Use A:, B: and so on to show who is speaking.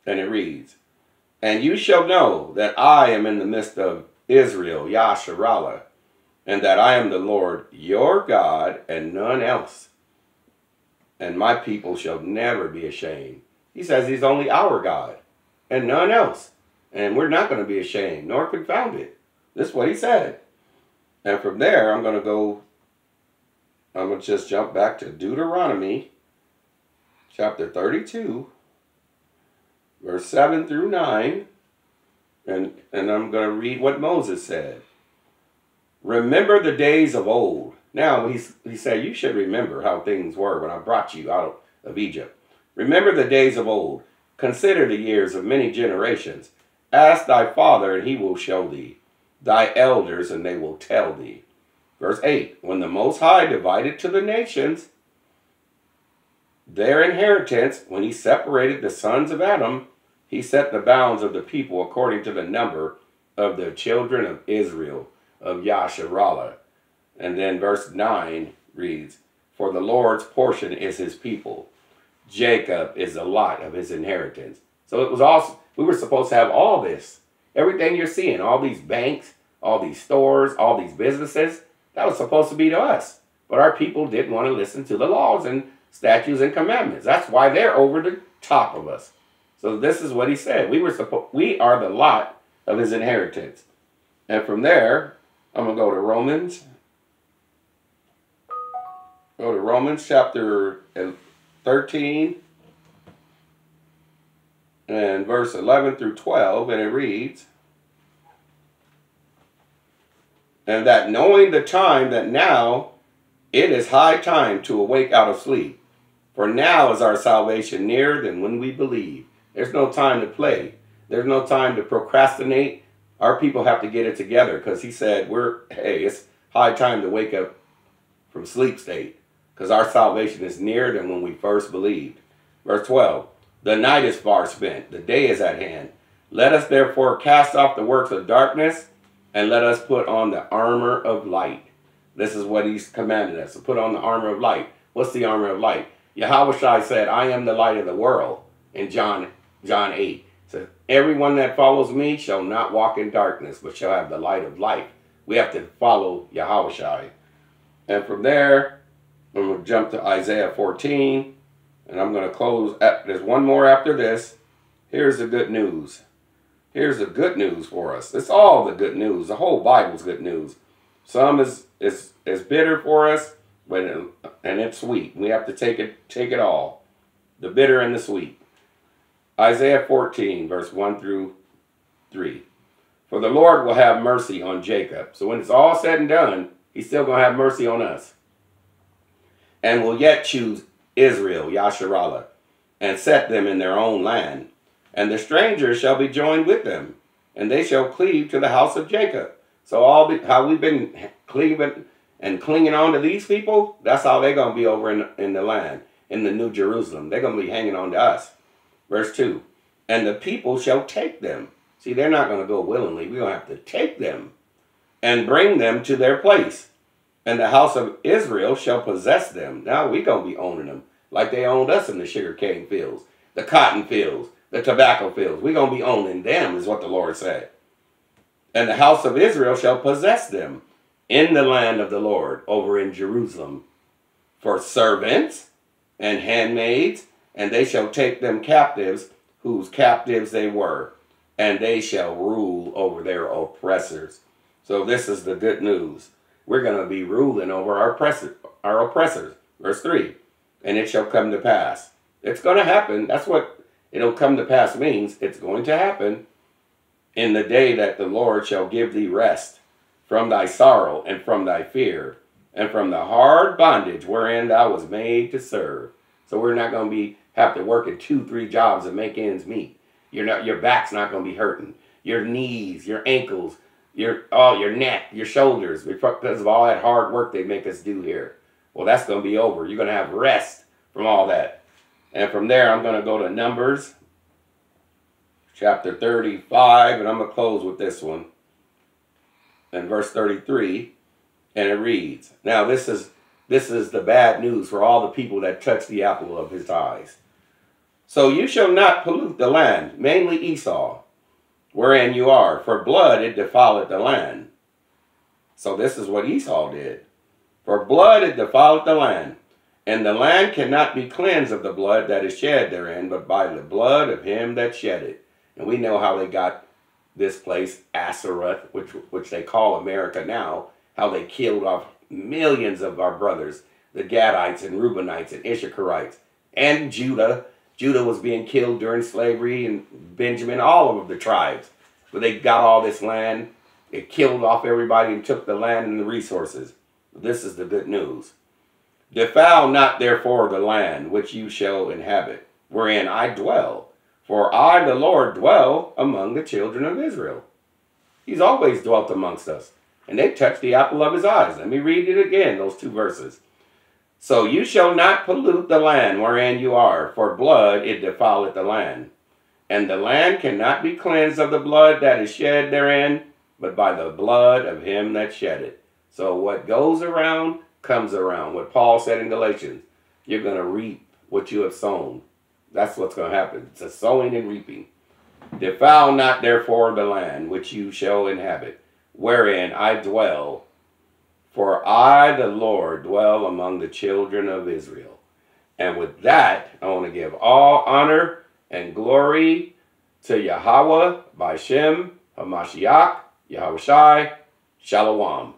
A: And it reads, and you shall know that I am in the midst of Israel, Yasharahla, and that I am the Lord your God and none else. And my people shall never be ashamed. He says he's only our God and none else. And we're not going to be ashamed nor confounded. This is what he said. And from there, I'm going to just jump back to Deuteronomy chapter 32, verse 7 through 9. And I'm going to read what Moses said. Remember the days of old. Now, he said, you should remember how things were when I brought you out of Egypt. Remember the days of old. Consider the years of many generations. Ask thy father, and he will show thee. Thy elders, and they will tell thee. Verse 8, when the Most High divided to the nations their inheritance, when he separated the sons of Adam, he set the bounds of the people according to the number of the children of Israel, of Yasharahla. And then verse 9 reads, for the Lord's portion is his people. Jacob is the lot of his inheritance. So it was also, we were supposed to have all this. Everything you're seeing, all these banks, all these stores, all these businesses, that was supposed to be to us. But our people didn't want to listen to the laws and statutes and commandments. That's why they're over the top of us. So this is what he said. We are the lot of his inheritance. And from there, I'm going to go to Romans. Go to Romans chapter 13 and verse 11 through 12. And it reads, and that knowing the time that now it is high time to awake out of sleep. For now is our salvation nearer than when we believe. There's no time to play. There's no time to procrastinate. Our people have to get it together because he said, hey, it's high time to wake up from sleep state because our salvation is nearer than when we first believed. Verse 12, the night is far spent. The day is at hand. Let us therefore cast off the works of darkness and let us put on the armor of light. This is what he's commanded us, to put on the armor of light. What's the armor of light? Yahushua said, I am the light of the world in John 8. So everyone that follows me shall not walk in darkness, but shall have the light of life. We have to follow Yahushua. And from there, I'm going to jump to Isaiah 14. And I'm going to close. There's one more after this. Here's the good news. Here's the good news for us. It's all the good news. The whole Bible's good news. Some is bitter for us, and it's sweet. We have to take it all. The bitter and the sweet. Isaiah 14, verse 1 through 3. For the Lord will have mercy on Jacob. So when it's all said and done, he's still going to have mercy on us. And will yet choose Israel, Yasharahla, and set them in their own land. And the strangers shall be joined with them, and they shall cleave to the house of Jacob. So how we've been cleaving and clinging on to these people, that's how they're going to be over in the land, in the New Jerusalem. They're going to be hanging on to us. Verse 2, and the people shall take them. See, they're not going to go willingly. We're going to have to take them and bring them to their place. And the house of Israel shall possess them. Now we're going to be owning them like they owned us in the sugarcane fields, the cotton fields, the tobacco fields. We're going to be owning them is what the Lord said. And the house of Israel shall possess them in the land of the Lord over in Jerusalem for servants and handmaids, and they shall take them captives whose captives they were, and they shall rule over their oppressors. So this is the good news. We're going to be ruling over our oppressors. Verse 3, and it shall come to pass. It's going to happen. That's what it'll come to pass means. It's going to happen in the day that the Lord shall give thee rest from thy sorrow and from thy fear and from the hard bondage wherein thou was made to serve. So we're not going to have to work at 2-3 jobs and make ends meet. Your back's not going to be hurting. Your knees, your ankles, your neck, your shoulders, because of all that hard work they make us do here. Well, that's going to be over. You're going to have rest from all that. And from there, I'm going to go to Numbers, chapter 35, and I'm going to close with this one. And verse 33, and it reads, now this is the bad news for all the people that touch the apple of his eyes. So you shall not pollute the land, mainly Esau, wherein you are, for blood it defileth the land. So this is what Esau did. For blood it defileth the land, and the land cannot be cleansed of the blood that is shed therein, but by the blood of him that shed it. And we know how they got this place, Yasharahla, which they call America now, how they killed off millions of our brothers, the Gadites and Reubenites and Issacharites, and Judah. Judah was being killed during slavery, and Benjamin, all of the tribes. But they got all this land. It killed off everybody and took the land and the resources. This is the good news. Defile not therefore the land which you shall inhabit, wherein I dwell. For I, the Lord, dwell among the children of Israel. He's always dwelt amongst us. And they touched the apple of his eyes. Let me read it again, those two verses. So you shall not pollute the land wherein you are, for blood it defileth the land. And the land cannot be cleansed of the blood that is shed therein, but by the blood of him that shed it. So what goes around, comes around. What Paul said in Galatians, you're going to reap what you have sown. That's what's going to happen. It's a sowing and reaping. Defile not therefore the land which you shall inhabit, wherein I dwell. For I, the Lord, dwell among the children of Israel. And with that, I want to give all honor and glory to Yahweh, by Shem, HaMashiach, Yahushai, Shalom.